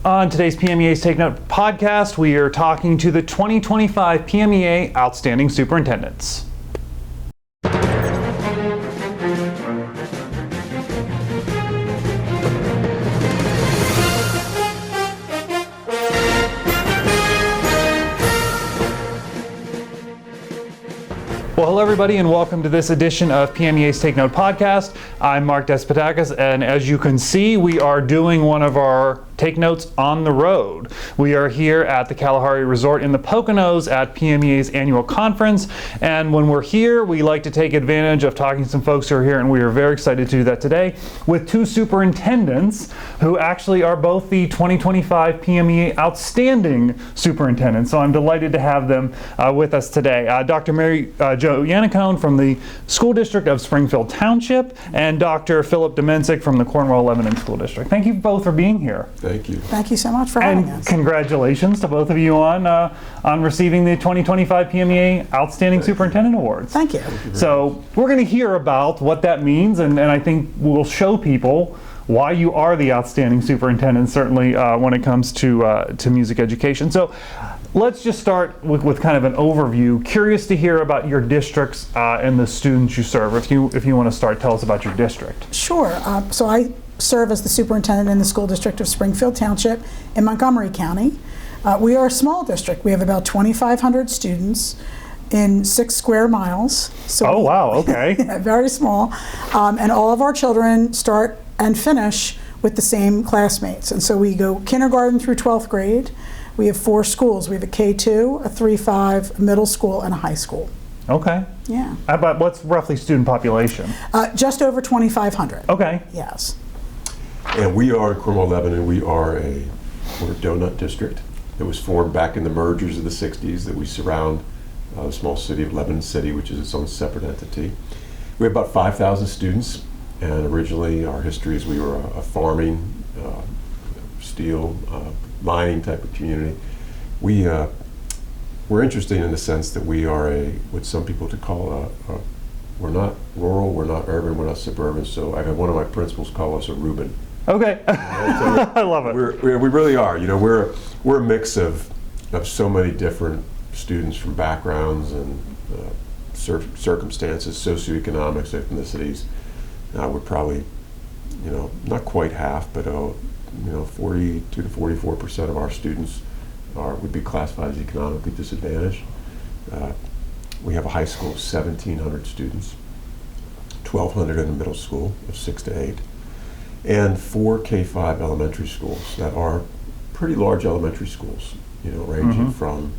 On today's PMEA's Take Note podcast, we are talking to the 2025 PMEA Outstanding Superintendents. Well, hello everybody and welcome to this edition of PMEA's Take Note podcast. I'm Mark Despotakis, and as you can see, we are doing one of our Take Notes on the road. We are here at the Kalahari Resort in the Poconos at PMEA's annual conference, and when we're here, we like to take advantage of talking to some folks who are here, and we are very excited to do that today with two superintendents who actually are both the 2025 PMEA Outstanding Superintendents. So I'm delighted to have them with us today. Dr. MaryJo Yannacone from the School District of Springfield Township and Dr. Philip Domencic from the Cornwall-Lebanon School District. Thank you both for being here. Thank you. Thank you so much for having us. Congratulations to both of you on receiving the 2025 PMEA Outstanding Superintendent Awards. Thank you. So we're going to hear about what that means, and I think we'll show people why you are the Outstanding Superintendent, certainly when it comes to music education. So let's just start with kind of an overview. Curious to hear about your districts and the students you serve. If you want to start, tell us about your district. Sure. So I serve as the superintendent in the school district of Springfield Township in Montgomery County. We are a small district. We have about 2,500 students in 6 square miles. So wow, okay. Very small. And all of our children start and finish with the same classmates. And so we go kindergarten through 12th grade. We have 4 schools. We have a K-2, a 3-5, a middle school, and a high school. Okay. Yeah. About what's roughly student population? Just over 2,500. Okay. Yes. And we are in Cornwall-Lebanon. We're a donut district that was formed back in the mergers of the 60s that we surround the small city of Lebanon City, which is its own separate entity. We have about 5,000 students, and originally our history is we were a farming, steel, mining type of community. We're interesting in the sense that we are what some people to call we're not rural, we're not urban, we're not suburban. So I've had one of my principals call us a Reuben. Okay. I love it. We really are. You know, we're a mix of so many different students from backgrounds and circumstances, socioeconomics, ethnicities. We're probably, not quite half, but 42 to 44% of our students would be classified as economically disadvantaged. We have a high school of 1,700 students, 1,200 in the middle school of 6 to 8, and 4 K-5 elementary schools that are pretty large elementary schools, ranging from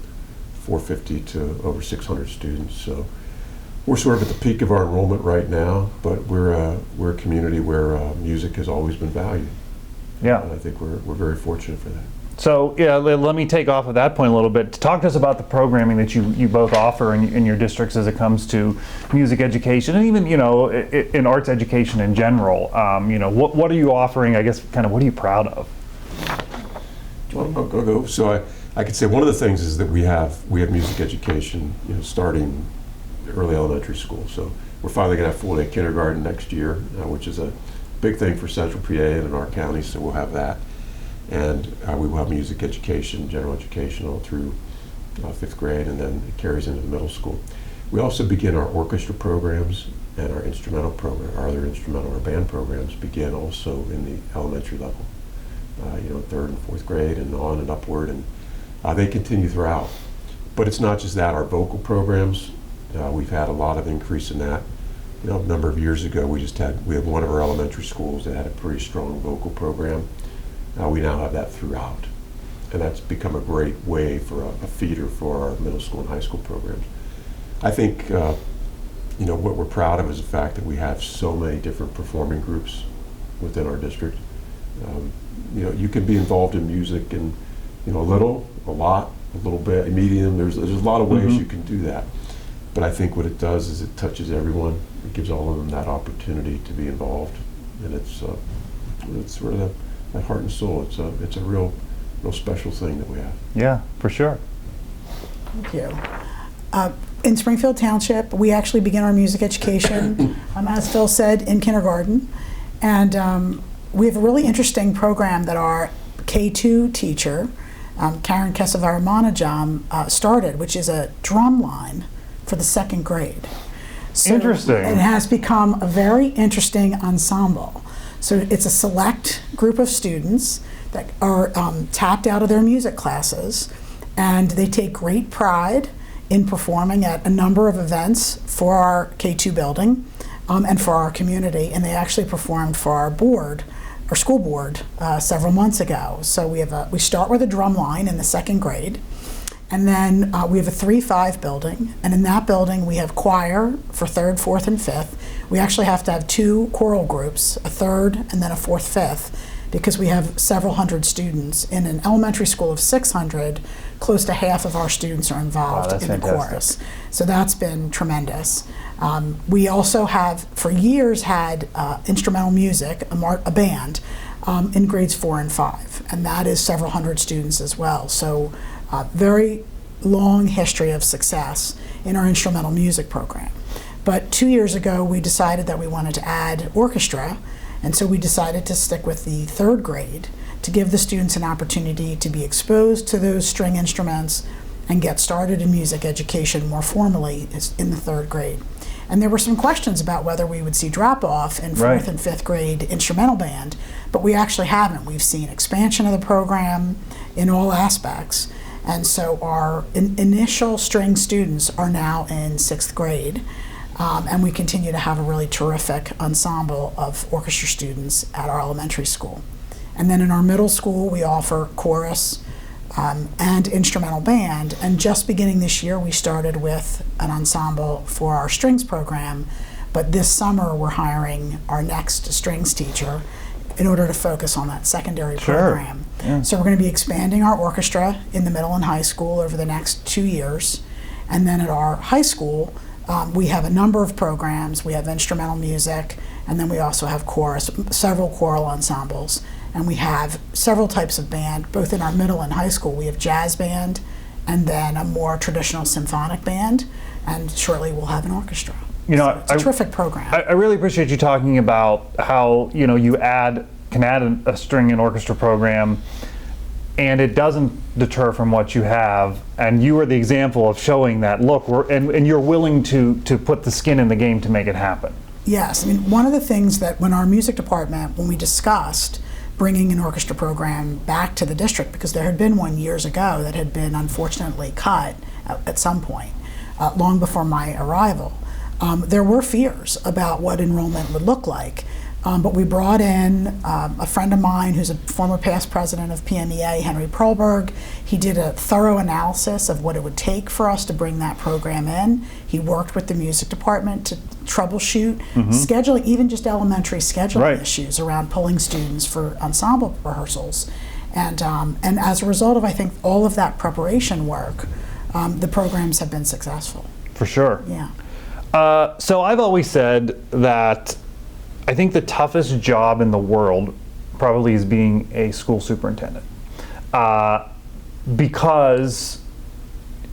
450 to over 600 students. So we're sort of at the peak of our enrollment right now, but we're a community where music has always been valued. Yeah. And I think we're very fortunate for that. So yeah, let me take off of that point a little bit. Talk to us about the programming that you both offer in your districts as it comes to music education and even in arts education in general. What are you offering? I guess kind of what are you proud of? I'll go. So I could say one of the things is that we have music education starting early elementary school. So we're finally going to have full-day kindergarten next year, which is a big thing for Central PA and in our county. So we'll have that. And we will have music education, general education all through 5th grade, and then it carries into the middle school. We also begin our orchestra programs and our instrumental program, our other instrumental or band programs begin also in the elementary level, 3rd and 4th grade and on and upward, and they continue throughout. But it's not just that, our vocal programs, we've had a lot of increase in that. A number of years ago we have one of our elementary schools that had a pretty strong vocal program. We now have that throughout, and that's become a great way for a feeder for our middle school and high school programs. I think what we're proud of is the fact that we have so many different performing groups within our district. You can be involved in music and a little, a lot, a little bit, a medium. There's a lot of ways you can do that, but I think what it does is it touches everyone. It gives all of them that opportunity to be involved, and it's sort of that heart and soul. It's a real special thing that we have. Yeah, for sure. Thank you. In Springfield Township, we actually begin our music education, as Phil said, in kindergarten. And we have a really interesting program that our K2 teacher, Karen Kesavaramanajam, started, which is a drum line for the second grade. So Interesting. It has become a very interesting ensemble. So it's a select group of students that are tapped out of their music classes, and they take great pride in performing at a number of events for our K2 building and for our community, and they actually performed for our board, our school board, several months ago. So we start with a drum line in the second grade, and then we have a 3-5 building, and in that building we have choir for 3rd, 4th, and 5th. We actually have to have 2 choral groups, a 3rd and then a 4th, 5th, because we have several hundred students. In an elementary school of 600, close to half of our students are involved in the chorus. So that's been tremendous. We also have, for years, had instrumental music, a band, in grades 4 and 5, and that is several hundred students as well. So very long history of success in our instrumental music program. But 2 years ago, we decided that we wanted to add orchestra, and so we decided to stick with the 3rd grade to give the students an opportunity to be exposed to those string instruments and get started in music education more formally in the 3rd grade. And there were some questions about whether we would see drop-off in 4th and 5th grade instrumental band, but we actually haven't. We've seen expansion of the program in all aspects. And so our initial string students are now in 6th grade, and we continue to have a really terrific ensemble of orchestra students at our elementary school. And then in our middle school, we offer chorus and instrumental band. And just beginning this year, we started with an ensemble for our strings program. But this summer, we're hiring our next strings teacher in order to focus on that secondary program. Yeah. So we're going to be expanding our orchestra in the middle and high school over the next 2 years. And then at our high school, we have a number of programs. We have instrumental music, and then we also have chorus, several choral ensembles. And we have several types of band, both in our middle and high school. We have jazz band, and then a more traditional symphonic band, and shortly we'll have an orchestra. You know, so it's a terrific program. I really appreciate you talking about how, you know, you can add a string and orchestra program, and it doesn't deter from what you have. And you are the example of showing that, look, and you're willing to put the skin in the game to make it happen. Yes, I mean, one of the things that when our music department, when we discussed bringing an orchestra program back to the district, because there had been one years ago that had been unfortunately cut at some point, long before my arrival, there were fears about what enrollment would look like. But we brought in a friend of mine who's a former past president of PMEA, Henry Perlberg. He did a thorough analysis of what it would take for us to bring that program in. He worked with the music department to troubleshoot scheduling, even just elementary scheduling issues around pulling students for ensemble rehearsals. And as a result of, I think, all of that preparation work, the programs have been successful. For sure. Yeah. So I've always said that I think the toughest job in the world probably is being a school superintendent, because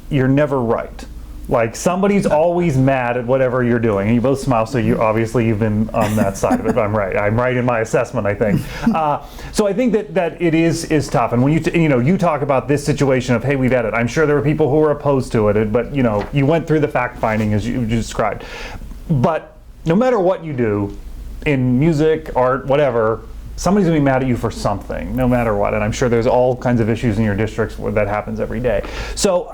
you're never right. Like, somebody's always mad at whatever you're doing. And you both smile, so you've been on that side of it. I'm right. I'm right in my assessment, I think. So I think that it is tough. And when you talk about this situation of, hey, we've had it. I'm sure there were people who were opposed to it, but you went through the fact finding as you described. But no matter what you do, in music, art, whatever, somebody's gonna be mad at you for something, no matter what. And I'm sure there's all kinds of issues in your districts where that happens every day. So,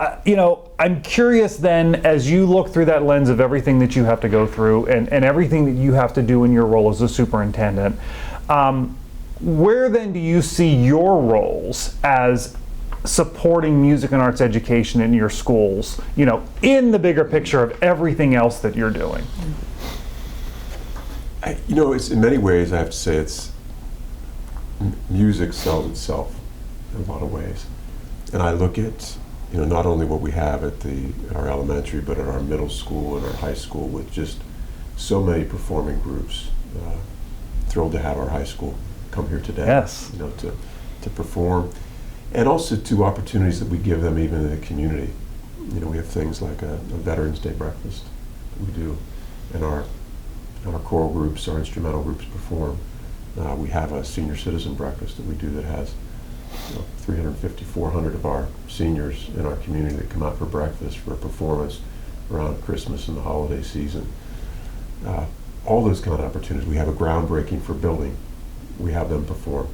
I'm curious then, as you look through that lens of everything that you have to go through and everything that you have to do in your role as a superintendent, where then do you see your roles as supporting music and arts education in your schools, in the bigger picture of everything else that you're doing? It's in many ways, I have to say, music sells itself in a lot of ways. And I look at, not only what we have at our elementary, but at our middle school and our high school with just so many performing groups. Thrilled to have our high school come here today. Yes. To perform. And also to opportunities that we give them even in the community. We have things like a Veterans Day breakfast that we do in our choral groups, our instrumental groups perform. We have a senior citizen breakfast that we do that has 350, 400 of our seniors in our community that come out for breakfast for a performance around Christmas and the holiday season. All those kind of opportunities. We have a groundbreaking for building. We have them perform.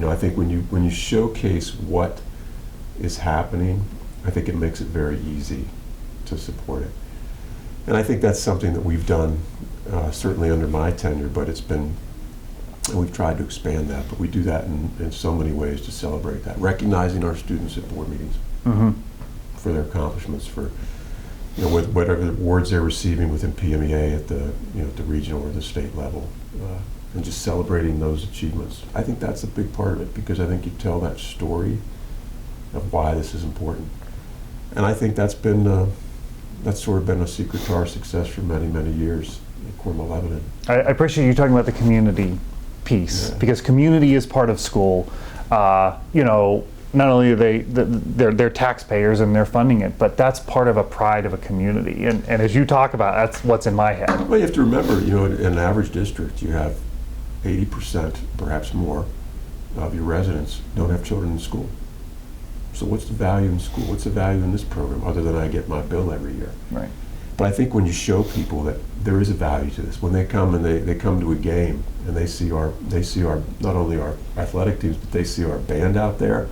I think when you showcase what is happening, I think it makes it very easy to support it. And I think that's something that we've done certainly under my tenure, but we've tried to expand that, but we do that in so many ways to celebrate that. Recognizing our students at board meetings for their accomplishments, for whatever awards they're receiving within PMEA at the regional or the state level, and just celebrating those achievements. I think that's a big part of it, because I think you tell that story of why this is important. And I think that's sort of been a secret to our success for many, many years in Cornwall-Lebanon. I appreciate you talking about the community piece, because community is part of school. Not only are they're taxpayers and they're funding it, but that's part of a pride of a community. And as you talk about, that's what's in my head. Well, you have to remember, in an average district, you have 80%, perhaps more, of your residents don't have children in school. So what's the value in school? What's the value in this program, other than I get my bill every year? Right. But I think when you show people that there is a value to this, when they come and they come to a game and they see our not only our athletic teams, but they see our band out there,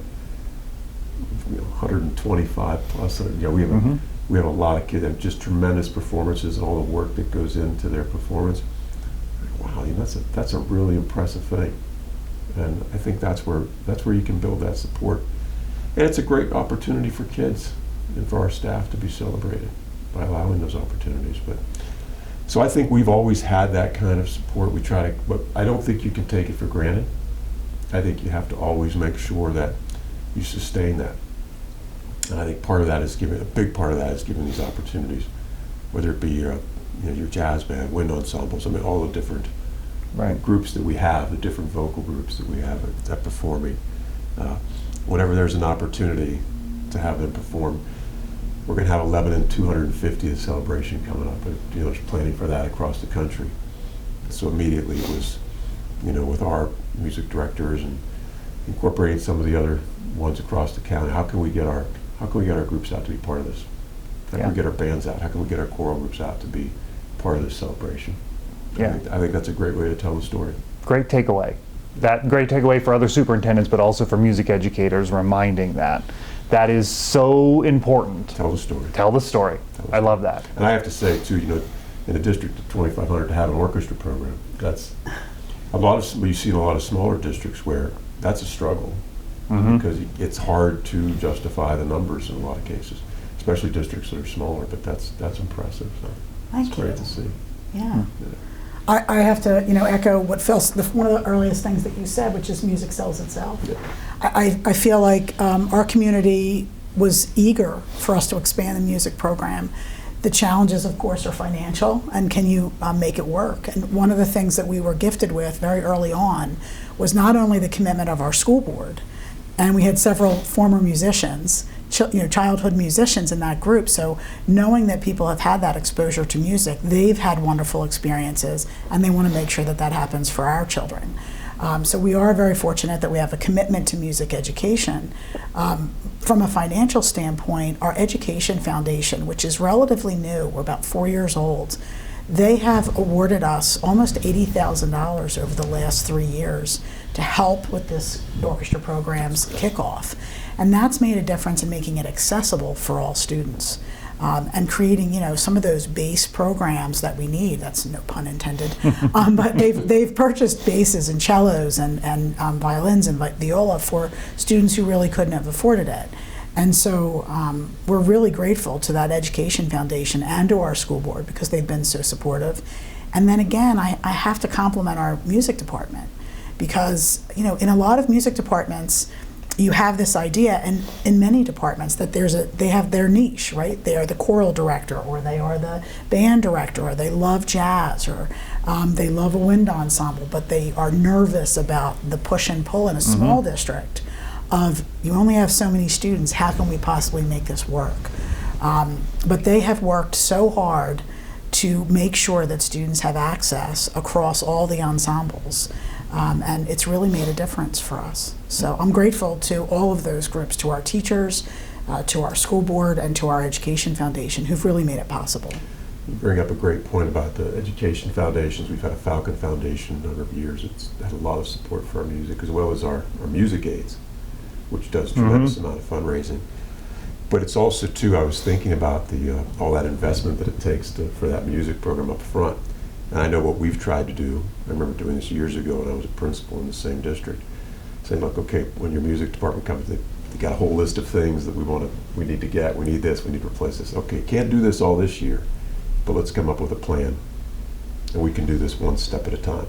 125 plus. We have a lot of kids that have just tremendous performances, and all the work that goes into their performance. Wow, that's a really impressive thing, and I think that's where you can build that support. And it's a great opportunity for kids and for our staff to be celebrated by allowing those opportunities. So I think we've always had that kind of support. We try to, but I don't think you can take it for granted. I think you have to always make sure that you sustain that. And I think a big part of that is giving these opportunities, whether it be your jazz band, wind ensembles, all the different groups that we have, the different vocal groups that we have at performing. Whenever there's an opportunity to have them perform, we're going to have a Lebanon 250th celebration coming up. There's planning for that across the country. So immediately it was, with our music directors and incorporating some of the other ones across the county, how can we get our groups out to be part of this? How can we get our bands out? How can we get our choral groups out to be part of this celebration? I think that's a great way to tell the story. Great takeaway. That great takeaway for other superintendents, but also for music educators, reminding that is so important. Tell the story. Tell the story. I love that. And I have to say too, in a district of 2,500 to have an orchestra program, that's you see in a lot of smaller districts where that's a struggle, because it's hard to justify the numbers in a lot of cases, especially districts that are smaller. But that's impressive. So it's great to see. Yeah. I have to, echo what Phil, one of the earliest things that you said, which is music sells itself. Yeah. I feel like our community was eager for us to expand the music program. The challenges, of course, are financial, and can you make it work? And one of the things that we were gifted with very early on was not only the commitment of our school board, and we had several former musicians, childhood musicians in that group. So knowing that people have had that exposure to music, they've had wonderful experiences, and they want to make sure that that happens for our children. So we are very fortunate that we have a commitment to music education. From a financial standpoint, our Education Foundation, which is relatively new, we're about 4 years old, they have awarded us almost $80,000 over the last 3 years to help with this orchestra program's kickoff. And that's made a difference in making it accessible for all students, and creating, some of those bass programs that we need. That's no pun intended. But they've purchased basses and cellos and violins and viola for students who really couldn't have afforded it. And so we're really grateful to that Education Foundation and to our school board, because they've been so supportive. And then again, I have to compliment our music department, because in a lot of music departments, you have this idea, and in many departments, that they have their niche, right? They are the choral director, or they are the band director, or they love jazz, or they love a wind ensemble, but they are nervous about the push and pull in a small district of, you only have so many students, how can we possibly make this work? But they have worked so hard to make sure that students have access across all the ensembles. And it's really made a difference for us. So I'm grateful to all of those groups, to our teachers, to our school board, and to our education foundation, who've really made it possible. You bring up a great point about the education foundations. We've had a Falcon Foundation a number of years. It's had a lot of support for our music, as well as our music aids, which does a tremendous amount of fundraising. But it's also, too, I was thinking about the all that investment that it takes for that music program up front. And I know what we've tried to do. I remember doing this years ago when I was a principal in the same district, saying, look, okay, when your music department comes, they got a whole list of things that we need to get. We need this, we need to replace this. Okay, can't do this all this year, but let's come up with a plan, and we can do this one step at a time.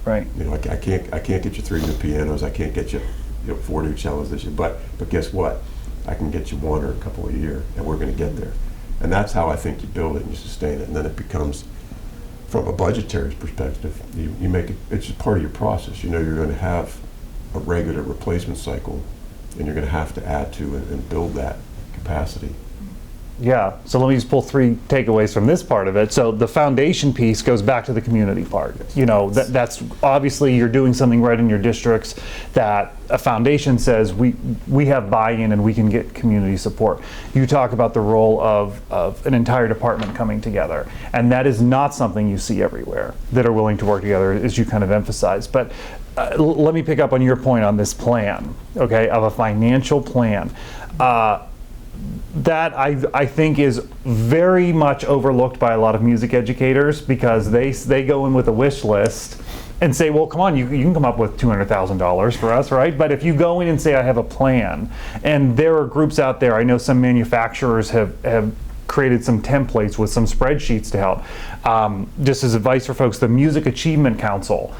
Right. You know, I can't get you 3 new pianos. I can't get you, 4 new cellos this year. But guess what? I can get you 1 or a couple a year, and we're going to get there. And that's how I think you build it and you sustain it. And then it becomes, from a budgetary perspective, you make it. It's just part of your process. You know, you're going to have a regular replacement cycle, and you're going to have to add to it and build that capacity. Yeah, so let me just pull 3 takeaways from this part of it. So the foundation piece goes back to the community part. You know, that's obviously you're doing something right in your districts that a foundation says we have buy-in and we can get community support. You talk about the role of an entire department coming together, and that is not something you see everywhere that are willing to work together, as you kind of emphasize. But let me pick up on your point on this plan, okay, of a financial plan. That I think is very much overlooked by a lot of music educators, because they go in with a wish list and say, well, come on, you can come up with $200,000 for us, right? But if you go in and say, I have a plan, and there are groups out there, I know some manufacturers have created some templates with some spreadsheets to help. Just as advice for folks, the Music Achievement Council,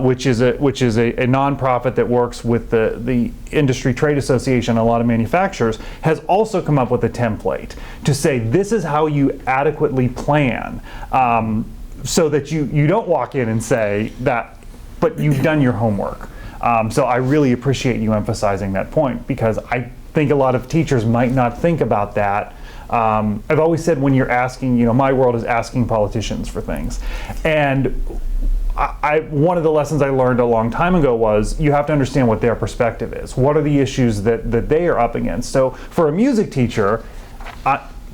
which is a nonprofit that works with the industry trade association, a lot of manufacturers, has also come up with a template to say this is how you adequately plan, so that you don't walk in and say that, but you've done your homework. So I really appreciate you emphasizing that point, because I think a lot of teachers might not think about that. I've always said, when you're asking, my world is asking politicians for things. And one of the lessons I learned a long time ago was you have to understand what their perspective is. What are the issues that they are up against? So for a music teacher,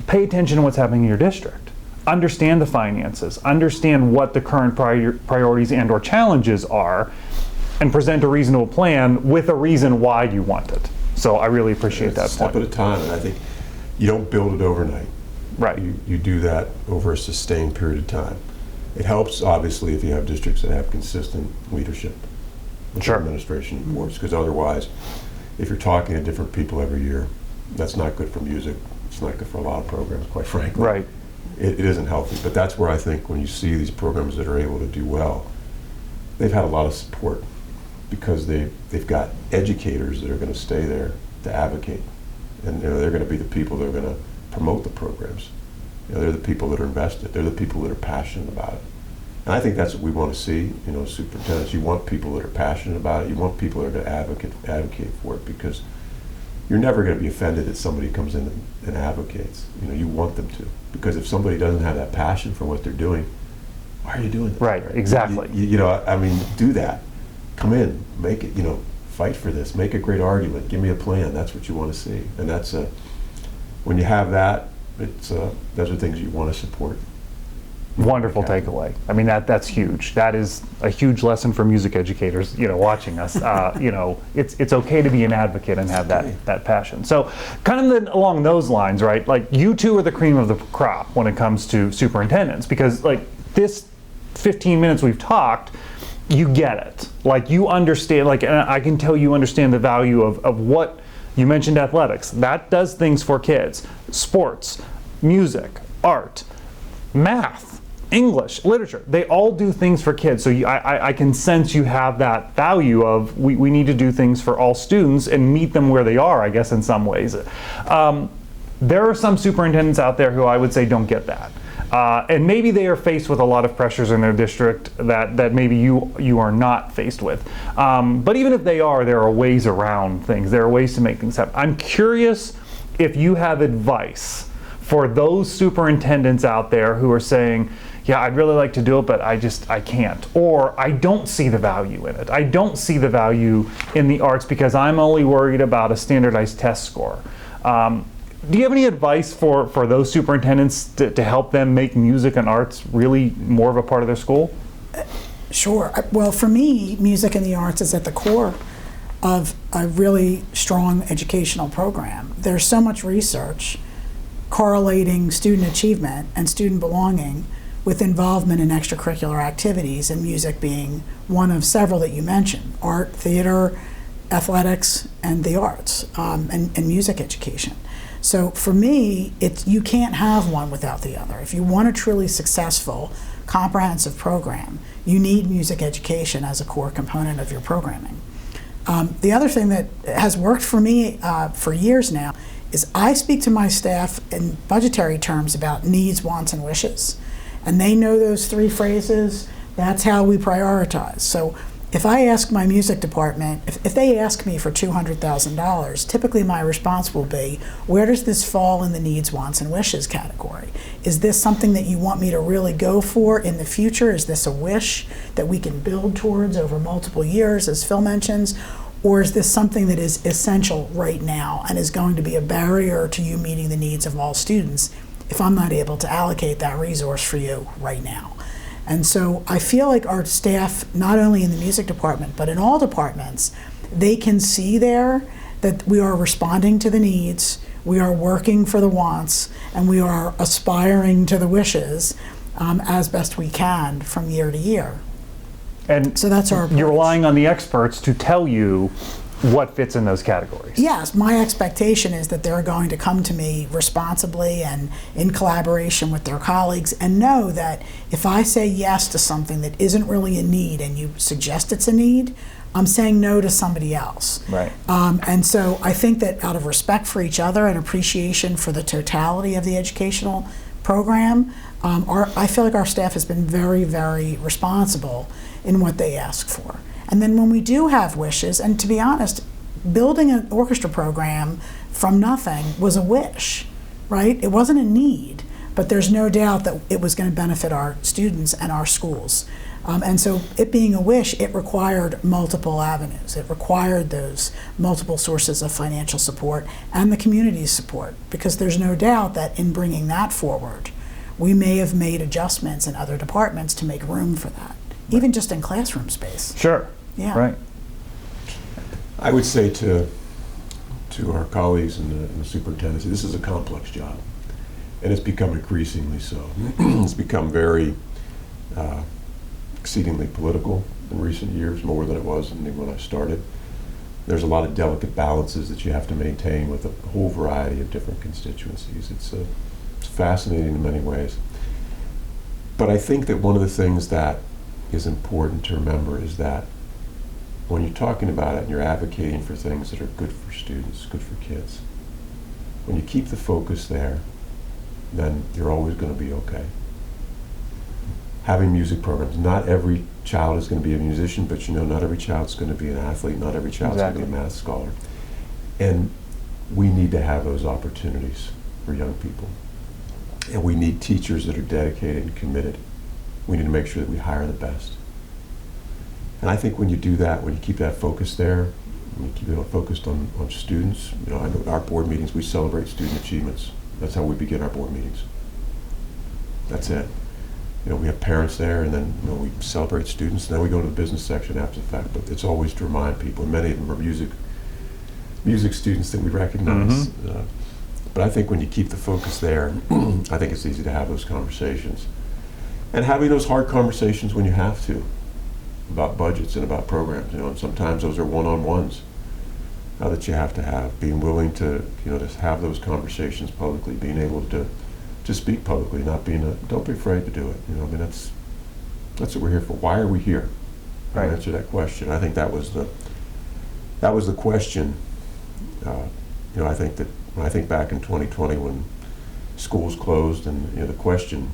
pay attention to what's happening in your district. Understand the finances. Understand what the current priorities and or challenges are, and present a reasonable plan with a reason why you want it. So I really appreciate that step point. at a time, and I think you don't build it overnight. Right. You do that over a sustained period of time. It helps, obviously, if you have districts that have consistent leadership with Sure. administration boards, because otherwise, if you're talking to different people every year, that's not good for music. It's not good for a lot of programs, quite frankly. Right. It isn't healthy. But that's where I think when you see these programs that are able to do well, they've had a lot of support, because they've got educators that are going to stay there to advocate. And they're going to be the people that are going to promote the programs. They're the people that are invested. They're the people that are passionate about it. And I think that's what we want to see, superintendents. You want people that are passionate about it. You want people that are going to advocate for it, because you're never going to be offended that somebody comes in and advocates. You want them to. Because if somebody doesn't have that passion for what they're doing, why are you doing that? Right, exactly. Do that. Come in, make it, fight for this, make a great argument, give me a plan. That's what you want to see. And that's when you have that, those are things you want to support. Wonderful takeaway. I mean, that's huge. That is a huge lesson for music educators, watching us. It's okay to be an advocate and have that passion. So kind of along those lines, right? Like, you two are the cream of the crop when it comes to superintendents, because like this 15 minutes we've talked, you get it. Like, you understand, and I can tell you understand the value of what you mentioned. Athletics, that does things for kids. Sports, music, art, math, English, literature, they all do things for kids. So I can sense you have that value of we need to do things for all students and meet them where they are, I guess, in some ways. There are some superintendents out there who I would say don't get that. And maybe they are faced with a lot of pressures in their district that maybe you are not faced with. But even if they are, there are ways around things. There are ways to make things happen. I'm curious if you have advice for those superintendents out there who are saying, yeah, I'd really like to do it, but I can't. Or I don't see the value in it. I don't see the value in the arts because I'm only worried about a standardized test score. Do you have any advice for those superintendents to help them make music and arts really more of a part of their school? Sure. Well, for me, music and the arts is at the core of a really strong educational program. There's so much research correlating student achievement and student belonging with involvement in extracurricular activities, and music being one of several that you mentioned: art, theater, athletics, and the arts, and music education. So for me, you can't have one without the other. If you want a truly successful, comprehensive program, you need music education as a core component of your programming. The other thing that has worked for me for years now is I speak to my staff in budgetary terms about needs, wants, and wishes. And they know those three phrases. That's how we prioritize. So if I ask my music department, if they ask me for $200,000, typically my response will be, where does this fall in the needs, wants, and wishes category? Is this something that you want me to really go for in the future? Is this a wish that we can build towards over multiple years, as Phil mentions? Or is this something that is essential right now and is going to be a barrier to you meeting the needs of all students if I'm not able to allocate that resource for you right now? And so I feel like our staff, not only in the music department, but in all departments, they can see there that we are responding to the needs, we are working for the wants, and we are aspiring to the wishes as best we can from year to year. And so that's our approach. You're relying on the experts to tell you what fits in those categories. Yes, my expectation is that they're going to come to me responsibly and in collaboration with their colleagues, and know that if I say yes to something that isn't really a need and you suggest it's a need, I'm saying no to somebody else. Right. And so I think that out of respect for each other and appreciation for the totality of the educational program, I feel like our staff has been very, very responsible in what they ask for. And then when we do have wishes, and to be honest, building an orchestra program from nothing was a wish, right? It wasn't a need, but there's no doubt that it was going to benefit our students and our schools. And so it being a wish, it required multiple avenues. It required those multiple sources of financial support and the community's support, because there's no doubt that in bringing that forward, we may have made adjustments in other departments to make room for that, even just in classroom space. Sure. Yeah. Right. I would say to our colleagues and the superintendents, this is a complex job, and it's become increasingly so. It's become very exceedingly political in recent years, more than it was when I started. There's a lot of delicate balances that you have to maintain with a whole variety of different constituencies. It's fascinating in many ways. But I think that one of the things that is important to remember is that when you're talking about it and you're advocating for things that are good for students, good for kids, when you keep the focus there, then you're always going to be okay. Having music programs, not every child is going to be a musician, but not every child's going to be an athlete, not every child's going to be a math scholar. And we need to have those opportunities for young people. And we need teachers that are dedicated and committed. We need to make sure that we hire the best. And I think when you do that, when you keep that focus there, when you keep it focused on students, I know our board meetings, we celebrate student achievements. That's how we begin our board meetings. That's it. We have parents there, and then we celebrate students, and then we go to the business section after the fact. But it's always to remind people, and many of them are music students that we recognize. Mm-hmm. But I think when you keep the focus there, I think it's easy to have those conversations. And having those hard conversations when you have to, about budgets and about programs, and sometimes those are one-on-ones that you have to have. Being willing to, to have those conversations publicly, being able to speak publicly, not being don't be afraid to do it. That's what we're here for. Why are we here? Right. Answer that question. I think that was the question. I think that when I think back in 2020 when schools closed, and the question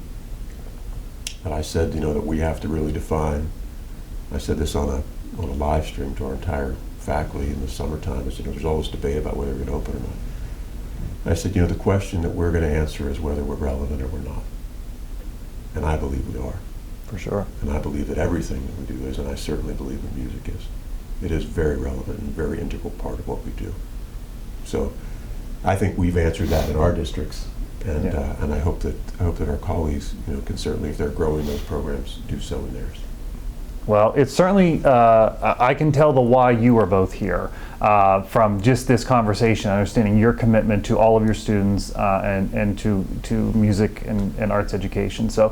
that I said, that we have to really define. I said this on a live stream to our entire faculty in the summertime. I said, there's always debate about whether we're going to open or not. I said, the question that we're going to answer is whether we're relevant or we're not. And I believe we are. For sure. And I believe that everything that we do is, and I certainly believe that music is. It is very relevant and very integral part of what we do. So I think we've answered that in our districts, and and I hope that our colleagues, can certainly, if they're growing those programs, do so in theirs. Well, it's certainly, I can tell the why you are both here from just this conversation, understanding your commitment to all of your students and to music and arts education. So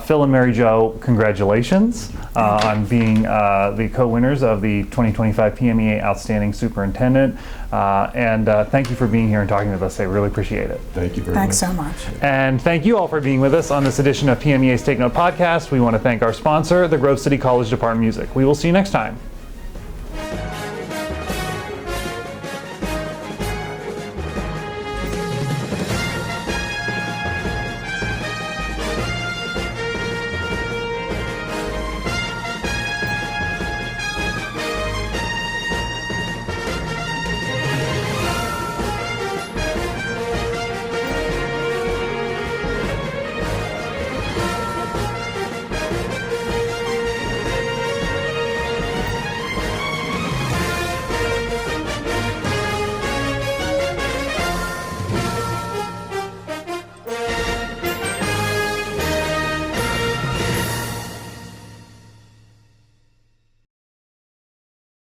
Phil and MaryJo, congratulations on being the co-winners of the 2025 PMEA Outstanding Superintendent. And thank you for being here and talking with us. I really appreciate it. Thank you very much. Thanks so much. And thank you all for being with us on this edition of PMEA's Take Note podcast. We want to thank our sponsor, the Grove City College Department of Music. We will see you next time.